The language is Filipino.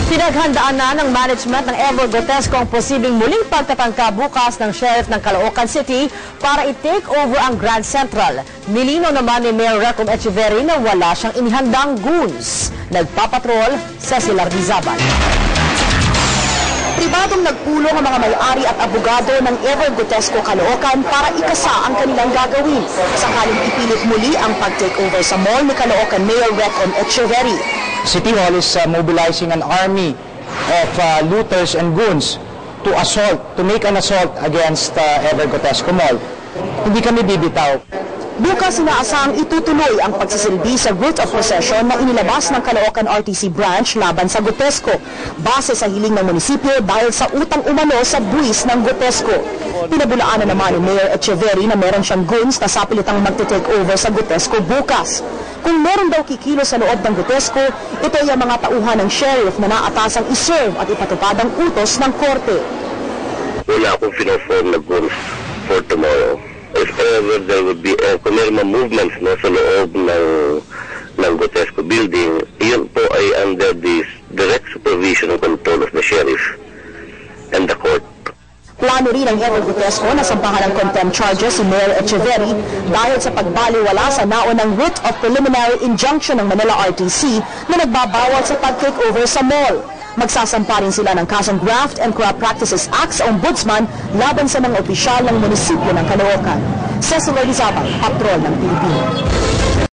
Pinaghandaan na ng management ng Ever Gotesco ang posibleng muling pagtatangka bukas ng Sheriff ng Caloocan City para i-take over ang Grand Central. Nilinaw naman ni Mayor Recom Echeverri na wala siyang inihandang goons. Nagpapatrol sa Cecilar Rizabal. Pribadong nagpulong ang mga may-ari at abogado ng Ever Gotesco Caloocan para ikasa ang kanilang gagawin. Sakaling ipilit muli ang pag-take over sa mall ni Caloocan Mayor Recom Echeverri. City Hall is mobilizing an army of looters and goons to make an assault against Ever Gotesco Mall. Hindi kami bibitaw. Bukas inaasahang itutuloy ang pagsisilbi sa writ of possession na inilabas ng Caloocan RTC branch laban sa Gotesco, base sa hiling ng munisipyo dahil sa utang umano sa buwis ng Gotesco. Pinabulaanan naman ni Mayor Echeverri na meron siyang goons na sapilitang magte-take over sa Gotesco bukas. Kung meron daw kikilo sa loob ng Gotesco, ito ay ang mga tauhan ng sheriff na naatasang iserve at ipatupad ang utos ng korte. Wala akong fino-form na goals for tomorrow. If ever there would be kung meron mga movements no, sa loob ng Gotesco building, yun po ay under the direct supervision and control of the sheriff and the court. Plano rin ng Ever Gotesco na sampahan ng contempt charges si Mayor Echeverri dahil sa pagbaliwala sa naunang writ of preliminary injunction ng Manila RTC na nagbabawal sa pag-take over sa mall. Magsasampa rin sila ng kasong Graft and Corrupt Practices Act sa Ombudsman laban sa mga opisyal ng munisipyo ng Caloocan. Cecilar Rizabal, Patrol ng Pilipino.